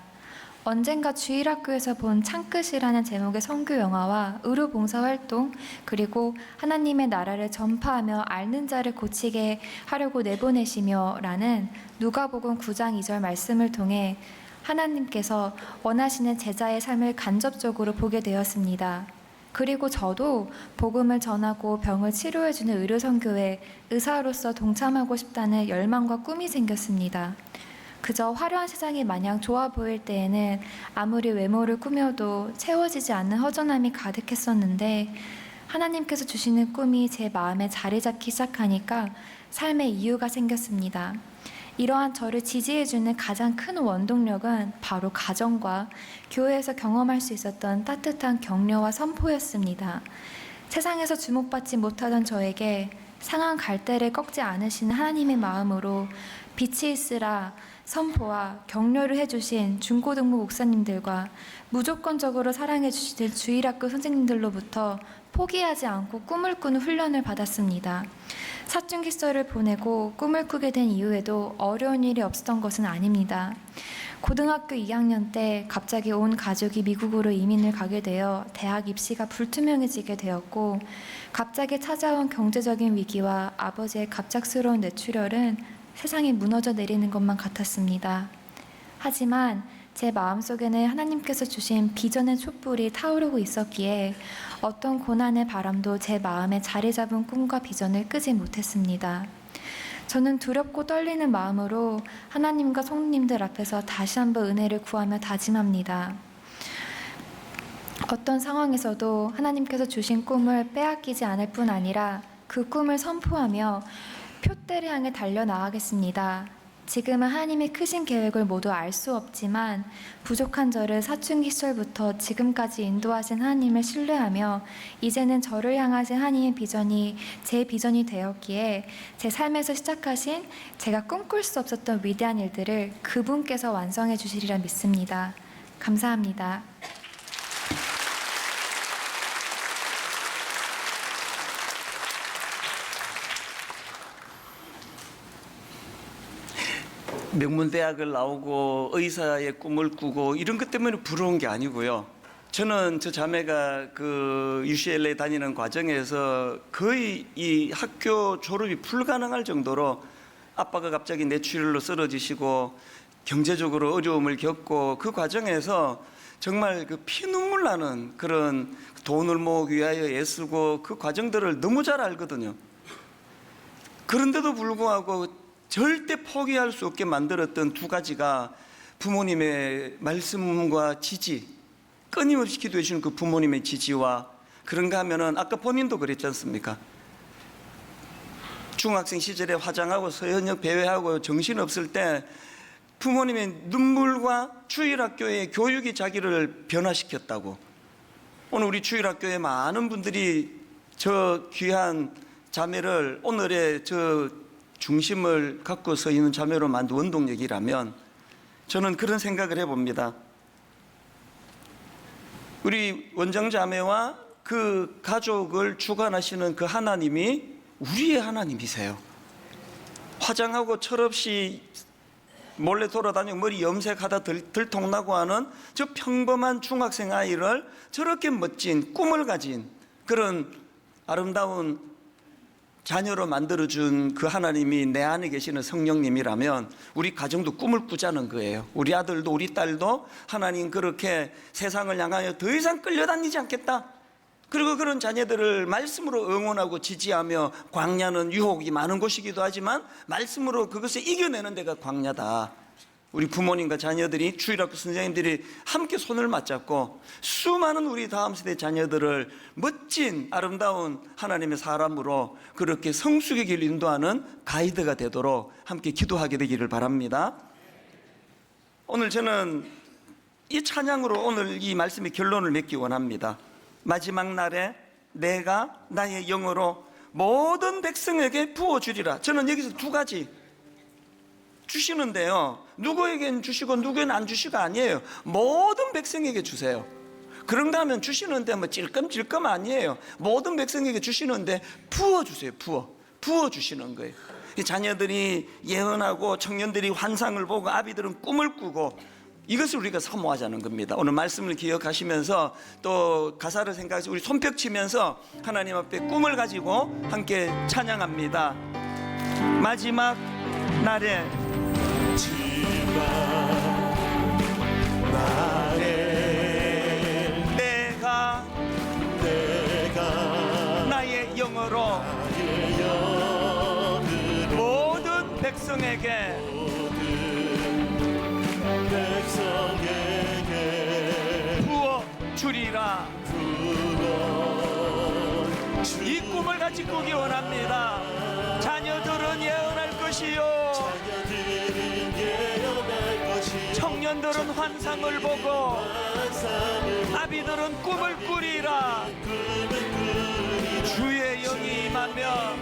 언젠가 주일학교에서 본 창끝이라는 제목의 선교 영화와 의료 봉사 활동 그리고 하나님의 나라를 전파하며 앓는 자를 고치게 하려고 내보내시며 라는 누가복음 9장 2절 말씀을 통해 하나님께서 원하시는 제자의 삶을 간접적으로 보게 되었습니다. 그리고 저도 복음을 전하고 병을 치료해주는 의료 선교에 의사로서 동참하고 싶다는 열망과 꿈이 생겼습니다. 그저 화려한 세상이 마냥 좋아 보일 때에는 아무리 외모를 꾸며도 채워지지 않는 허전함이 가득했었는데 하나님께서 주시는 꿈이 제 마음에 자리 잡기 시작하니까 삶의 이유가 생겼습니다. 이러한 저를 지지해주는 가장 큰 원동력은 바로 가정과 교회에서 경험할 수 있었던 따뜻한 격려와 선포였습니다. 세상에서 주목받지 못하던 저에게 상한 갈대를 꺾지 않으시는 하나님의 마음으로 빛이 있으라 선포와 격려를 해주신 중고등부 목사님들과 무조건적으로 사랑해 주시는 주일학교 선생님들로부터 포기하지 않고 꿈을 꾸는 훈련을 받았습니다. 사춘기 시절을 보내고 꿈을 꾸게 된 이후에도 어려운 일이 없었던 것은 아닙니다. 고등학교 2학년 때 갑자기 온 가족이 미국으로 이민을 가게 되어 대학 입시가 불투명해지게 되었고, 갑자기 찾아온 경제적인 위기와 아버지의 갑작스러운 뇌출혈은 세상이 무너져 내리는 것만 같았습니다. 하지만 제 마음속에는 하나님께서 주신 비전의 촛불이 타오르고 있었기에 어떤 고난의 바람도 제 마음에 자리 잡은 꿈과 비전을 끄지 못했습니다. 저는 두렵고 떨리는 마음으로 하나님과 성도님들 앞에서 다시 한번 은혜를 구하며 다짐합니다. 어떤 상황에서도 하나님께서 주신 꿈을 빼앗기지 않을 뿐 아니라 그 꿈을 선포하며 표대를 향해 달려나가겠습니다. 지금은 하나님의 크신 계획을 모두 알 수 없지만 부족한 저를 사춘기 시절부터 지금까지 인도하신 하나님을 신뢰하며 이제는 저를 향하신 하나님의 비전이 제 비전이 되었기에 제 삶에서 시작하신 제가 꿈꿀 수 없었던 위대한 일들을 그분께서 완성해 주시리라 믿습니다. 감사합니다. 명문대학을 나오고 의사의 꿈을 꾸고 이런 것 때문에 부러운 게 아니고요. 저는 저 자매가 그 UCLA 다니는 과정에서 거의 이 학교 졸업이 불가능할 정도로 아빠가 갑자기 뇌출혈로 쓰러지시고 경제적으로 어려움을 겪고 그 과정에서 정말 그 피눈물 나는 그런 돈을 모으기 위하여 애쓰고 그 과정들을 너무 잘 알거든요. 그런데도 불구하고 절대 포기할 수 없게 만들었던 두 가지가 부모님의 말씀과 지지, 끊임없이 기도해 주시는 그 부모님의 지지와, 그런가 하면은 아까 본인도 그랬지 않습니까? 중학생 시절에 화장하고 서현역 배회하고 정신없을 때 부모님의 눈물과 주일학교의 교육이 자기를 변화시켰다고. 오늘 우리 주일학교에 많은 분들이 저 귀한 자매를 오늘의 저 중심을 갖고 서 있는 자매로 만든 원동력이라면 저는 그런 생각을 해봅니다. 우리 원정자매와 그 가족을 주관하시는 그 하나님이 우리의 하나님이세요. 화장하고 철없이 몰래 돌아다니고 머리 염색하다 들통나고 하는 저 평범한 중학생 아이를 저렇게 멋진 꿈을 가진 그런 아름다운 자녀로 만들어준 그 하나님이 내 안에 계시는 성령님이라면 우리 가정도 꿈을 꾸자는 거예요. 우리 아들도 우리 딸도 하나님 그렇게 세상을 향하여 더 이상 끌려다니지 않겠다. 그리고 그런 자녀들을 말씀으로 응원하고 지지하며, 광야는 유혹이 많은 곳이기도 하지만 말씀으로 그것을 이겨내는 데가 광야다. 우리 부모님과 자녀들이, 주일학교 선생님들이 함께 손을 맞잡고 수많은 우리 다음 세대 자녀들을 멋진 아름다운 하나님의 사람으로 그렇게 성숙의 길 인도하는 가이드가 되도록 함께 기도하게 되기를 바랍니다. 오늘 저는 이 찬양으로 오늘 이 말씀의 결론을 맺기 원합니다. 마지막 날에 내가 나의 영으로 모든 백성에게 부어주리라. 저는 여기서 두 가지 주시는데요, 누구에겐 주시고 누구에겐 안 주시고 아니에요. 모든 백성에게 주세요. 그런가 하면 주시는데 뭐 찔끔찔끔 아니에요. 모든 백성에게 주시는데 부어주세요. 부어주시는 거예요. 이 자녀들이 예언하고 청년들이 환상을 보고 아비들은 꿈을 꾸고, 이것을 우리가 사모하자는 겁니다. 오늘 말씀을 기억하시면서 또 가사를 생각해서 우리 손뼉 치면서 하나님 앞에 꿈을 가지고 함께 찬양합니다. 마지막 날에 내가 나의 영으로 모든 백성에게 부어주리라. 이 꿈을 같이 꾸기 원합니다. 자녀들은 예언할 것이요, 청년들은 환상을 보고, 아비들은 꿈을 꾸리라. 주의 영이 임하며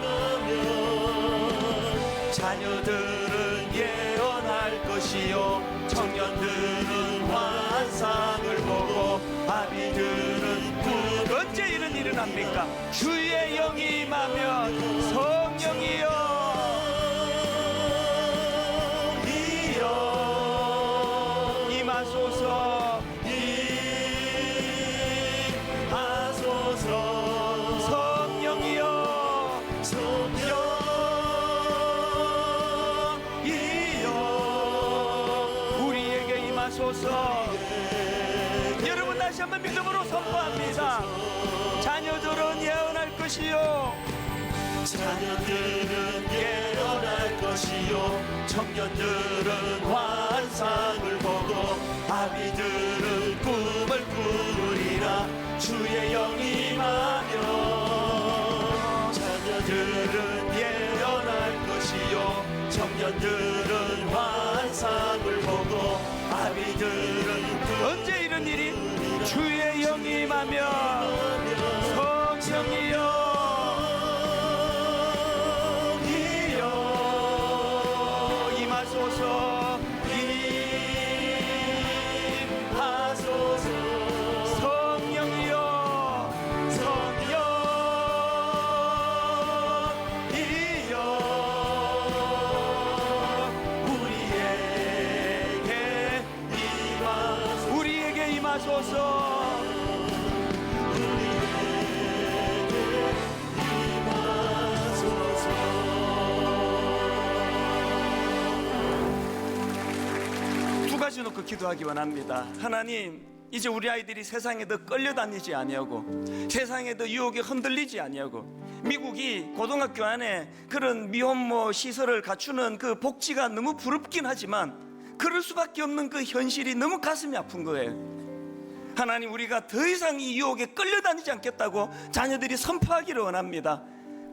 자녀들은 예언할 것이요, 청년들은 환상을 보고, 아비들은 꿈. 언제 이런 일은 합니까? 주의 영이 임하면 성령이여 임하소서. 여러분 다시 한번 믿음으로 선포합니다. 자녀들은 예언할 것이요, 자녀들은 예언할 것이요, 청년들은 환상을 보고 아비들은 꿈을 꾸리라. 주의 영이 임하며 자녀들은 예언할 것이요, 청년들은 환상을 보고 아비들은 언제 이런 일이? 주의 영이 임하며 성령이여 임하소서. 임하소서. 성령이여 성령이여 우리에게 임하소서. 두 가지 놓고 기도하기 원합니다. 하나님, 이제 우리 아이들이 세상에 더 끌려다니지 아니하고 세상에 더 유혹에 흔들리지 아니하고 미국이 고등학교 안에 그런 미혼모 시설을 갖추는 그 복지가 너무 부럽긴 하지만 그럴 수밖에 없는 그 현실이 너무 가슴이 아픈 거예요. 하나님, 우리가 더 이상 이 유혹에 끌려다니지 않겠다고 자녀들이 선포하기를 원합니다.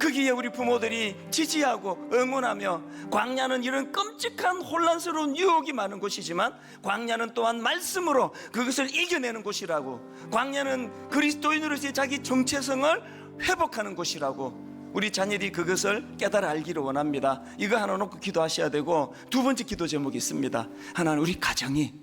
거기에 우리 부모들이 지지하고 응원하며, 광야는 이런 끔찍한 혼란스러운 유혹이 많은 곳이지만 광야는 또한 말씀으로 그것을 이겨내는 곳이라고, 광야는 그리스도인으로서의 자기 정체성을 회복하는 곳이라고 우리 자녀들이 그것을 깨달아 알기를 원합니다. 이거 하나 놓고 기도하셔야 되고, 두 번째 기도 제목이 있습니다. 하나는 우리 가정이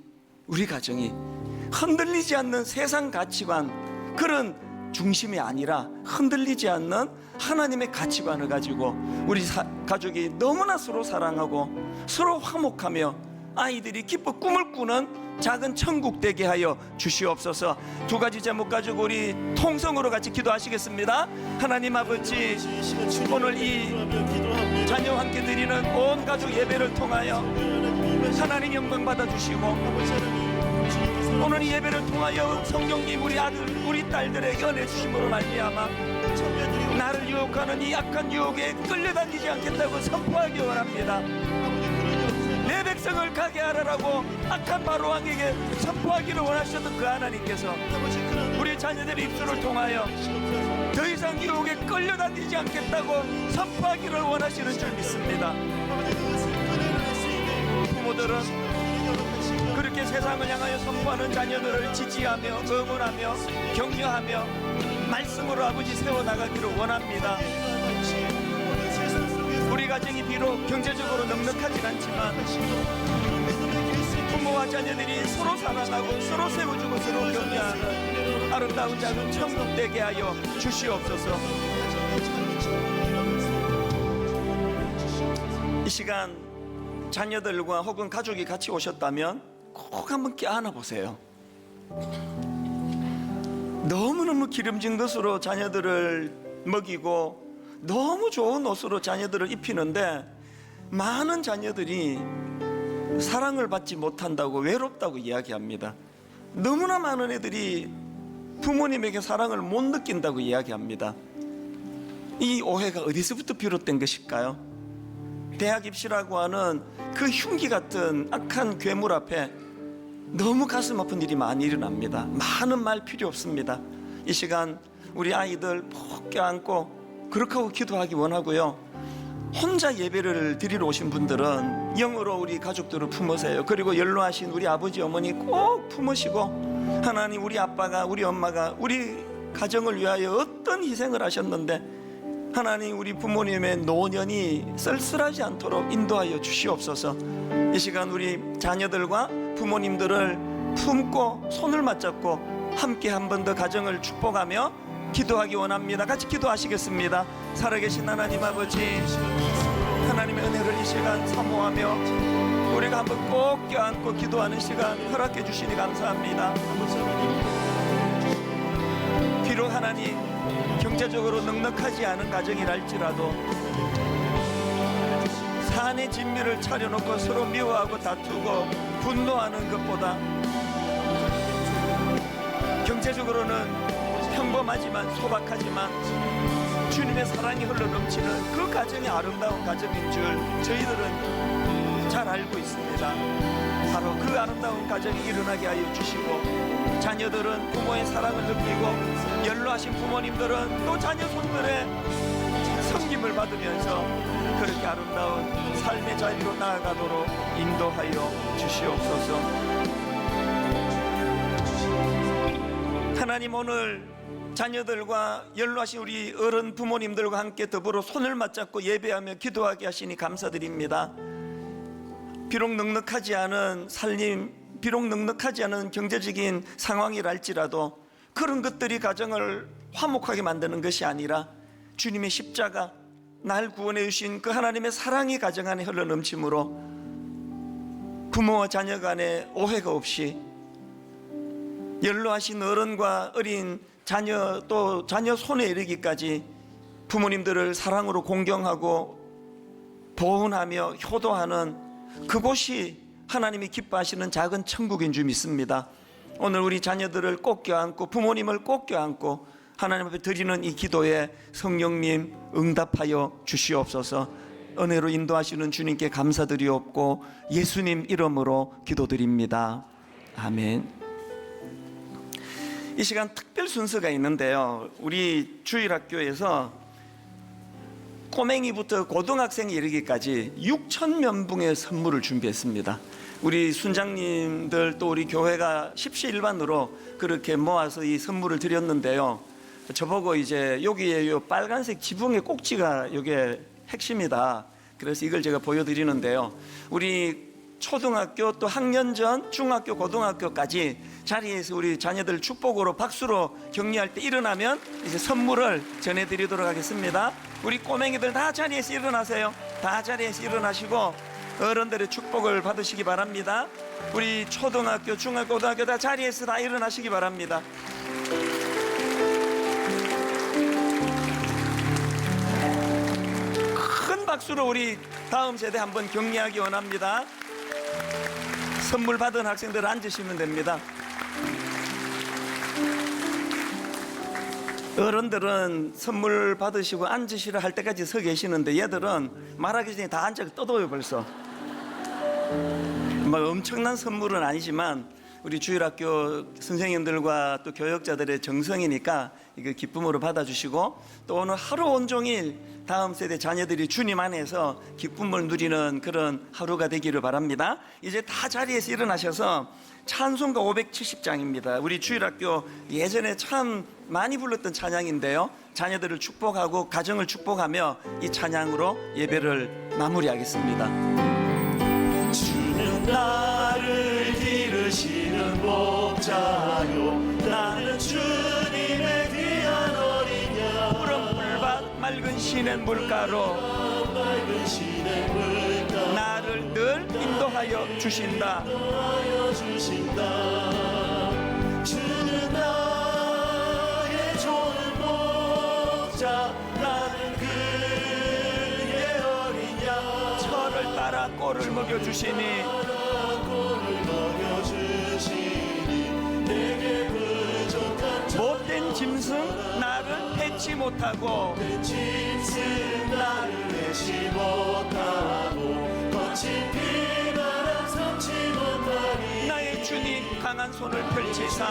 흔들리지 않는 세상 가치관, 그런 중심이 아니라 흔들리지 않는 하나님의 가치관을 가지고 우리 가족이 너무나 서로 사랑하고 서로 화목하며 아이들이 기뻐 꿈을 꾸는 작은 천국 되게 하여 주시옵소서. 두 가지 제목 가지고 우리 통성으로 같이 기도하시겠습니다. 하나님 아버지, 오늘 이 자녀와 함께 드리는 온 가족 예배를 통하여 하나님 영광 받아주시고, 오늘 이 예배를 통하여 성령님 우리 아들 우리 딸들에게 은혜 주심으로 말미암아 나를 유혹하는 이 악한 유혹에 끌려다니지 않겠다고 선포하기 원합니다. 내 백성을 가게 하라라고 악한 바로왕에게 선포하기를 원하셨던 그 하나님께서 우리 자녀들의 입술을 통하여 더 이상 유혹에 끌려다니지 않겠다고 선포하기를 원하시는 줄 믿습니다. 부모들은 그렇게 세상을 향하여 선포하는 자녀들을 지지하며 응원하며 격려하며 말씀으로 아버지 세워나가기를 원합니다. 우리 가정이 비록 경제적으로 넉넉하진 않지만 부모와 자녀들이 서로 사랑하고 서로 세워주고 서로 격려하는 아름다운 작은 천국 되게 하여 주시옵소서. 이 시간 자녀들과 혹은 가족이 같이 오셨다면 꼭 한번 껴안아 보세요. 너무너무 기름진 것으로 자녀들을 먹이고 너무 좋은 옷으로 자녀들을 입히는데 많은 자녀들이 사랑을 받지 못한다고 외롭다고 이야기합니다. 너무나 많은 애들이 부모님에게 사랑을 못 느낀다고 이야기합니다. 이 오해가 어디서부터 비롯된 것일까요? 대학 입시라고 하는 그 흉기 같은 악한 괴물 앞에 너무 가슴 아픈 일이 많이 일어납니다. 많은 말 필요 없습니다. 이 시간 우리 아이들 푹 껴안고 그렇게 하고 기도하기 원하고요. 혼자 예배를 드리러 오신 분들은 영으로 우리 가족들을 품으세요. 그리고 연로하신 우리 아버지 어머니 꼭 품으시고, 하나님 우리 아빠가 우리 엄마가 우리 가정을 위하여 어떤 희생을 하셨는데 하나님 우리 부모님의 노년이 쓸쓸하지 않도록 인도하여 주시옵소서. 이 시간 우리 자녀들과 부모님들을 품고 손을 맞잡고 함께 한 번 더 가정을 축복하며 기도하기 원합니다. 같이 기도하시겠습니다. 살아계신 하나님 아버지, 하나님의 은혜를 이 시간 사모하며 우리가 한번 꼭 껴안고 기도하는 시간 허락해 주시니 감사합니다. 비록 하나님 경제적으로 넉넉하지 않은 가정이랄지라도 산의 진미를 차려놓고 서로 미워하고 다투고 분노하는 것보다 경제적으로는 평범하지만 소박하지만 주님의 사랑이 흘러넘치는 그 가정이 아름다운 가정인 줄 저희들은 잘 알고 있습니다. 바로 그 아름다운 가정이 일어나게 하여 주시고, 자녀들은 부모의 사랑을 느끼고, 연로하신 부모님들은 또 자녀 손들의 섬김을 받으면서 그렇게 아름다운 삶의 자리로 나아가도록 인도하여 주시옵소서. 하나님, 오늘 자녀들과 연로하신 우리 어른 부모님들과 함께 더불어 손을 맞잡고 예배하며 기도하게 하시니 감사드립니다. 비록 넉넉하지 않은 살림, 비록 넉넉하지 않은 경제적인 상황이랄지라도 그런 것들이 가정을 화목하게 만드는 것이 아니라 주님의 십자가, 날 구원해 주신 그 하나님의 사랑이 가정 안에 흘러넘치므로 부모와 자녀 간에 오해가 없이 연로하신 어른과 어린 자녀, 또 자녀 손에 이르기까지 부모님들을 사랑으로 공경하고 보훈하며 효도하는 그곳이 하나님이 기뻐하시는 작은 천국인 줄 믿습니다. 오늘 우리 자녀들을 꼭 껴안고 부모님을 꼭 껴안고 하나님 앞에 드리는 이 기도에 성령님 응답하여 주시옵소서. 은혜로 인도하시는 주님께 감사드리옵고 예수님 이름으로 기도드립니다. 아멘. 이 시간 특별 순서가 있는데요, 우리 주일학교에서 꼬맹이부터 고등학생에 이르기까지 6,000면붕의 선물을 준비했습니다. 우리 순장님들 또 우리 교회가 십시일반으로 그렇게 모아서 이 선물을 드렸는데요, 저보고 이제 여기에 요 빨간색 지붕의 꼭지가 이게 핵심이다, 그래서 이걸 제가 보여드리는데요, 우리 초등학교 또 학년 전 중학교 고등학교까지 자리에서 우리 자녀들 축복으로 박수로 격려할 때 일어나면 이제 선물을 전해드리도록 하겠습니다. 우리 꼬맹이들 다 자리에서 일어나세요. 다 자리에서 일어나시고 어른들의 축복을 받으시기 바랍니다. 우리 초등학교 중학교 고등학교 다 자리에서 다 일어나시기 바랍니다. 큰 박수로 우리 다음 세대 한번 격려하기 원합니다. 선물 받은 학생들 앉으시면 됩니다. 어른들은 선물 받으시고 앉으시라 할 때까지 서 계시는데 얘들은 말하기 전에 다 앉아 떠도요 벌써. 뭐 엄청난 선물은 아니지만 우리 주일학교 선생님들과 또 교역자들의 정성이니까 이거 기쁨으로 받아주시고, 또 오늘 하루 온종일 다음 세대 자녀들이 주님 안에서 기쁨을 누리는 그런 하루가 되기를 바랍니다. 이제 다 자리에서 일어나셔서 찬송가 570장입니다. 우리 주일학교 예전에 참 많이 불렀던 찬양인데요, 자녀들을 축복하고 가정을 축복하며 이 찬양으로 예배를 마무리하겠습니다. 주는 나를 기르시는 목자요, 나는 주님의 귀한 어린 양. 푸른 풀밭 맑은 시냇 물가로 맑은 시내 물가 나를 늘 인도하여 주신다. 하여 주신다. 주는 나의 좋은 목자, 나는 그의 어린 양. 철을 따라 꼴을 먹여주시니 꼴을 먹여주시니 내게 부족한 못된 짐승 나를 해치 못하고 짐승 나를 내지 못하고 거친 비바람 삼지 못하니 나의 주님 강한 손을 펼치사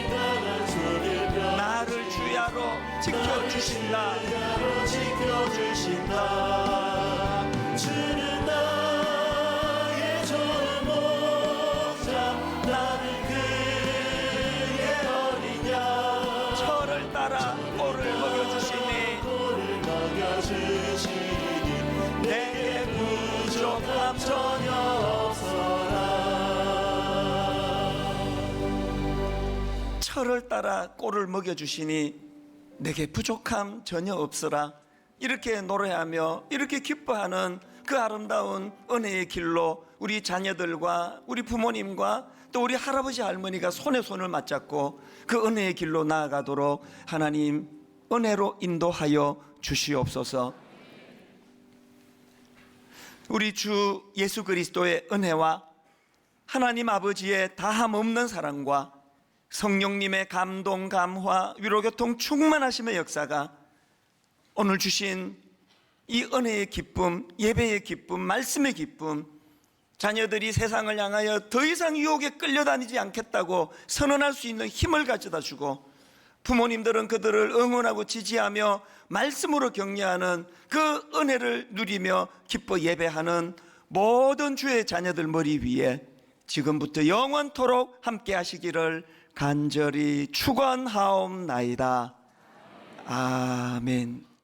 강한 손을 펴 나를 주야로 지켜주신다. 지켜주신다. 주는 나의 좋은 목자, 나는 그의 어린 양. 철을 따라 꼴을 먹여주시니 꼴을 먹여주시니 내게 부족함 전혀 없어라. 철을 따라 꼴을 먹여주시니 내게 부족함 전혀 없으라. 이렇게 노래하며 이렇게 기뻐하는 그 아름다운 은혜의 길로 우리 자녀들과 우리 부모님과 또 우리 할아버지 할머니가 손에 손을 맞잡고 그 은혜의 길로 나아가도록 하나님 은혜로 인도하여 주시옵소서. 우리 주 예수 그리스도의 은혜와 하나님 아버지의 다함 없는 사랑과 성령님의 감동, 감화, 위로교통 충만하심의 역사가 오늘 주신 이 은혜의 기쁨, 예배의 기쁨, 말씀의 기쁨, 자녀들이 세상을 향하여 더 이상 유혹에 끌려다니지 않겠다고 선언할 수 있는 힘을 가져다 주고, 부모님들은 그들을 응원하고 지지하며 말씀으로 격려하는 그 은혜를 누리며 기뻐 예배하는 모든 주의 자녀들 머리 위에 지금부터 영원토록 함께 하시기를 간절히 축원하옵나이다. 아멘.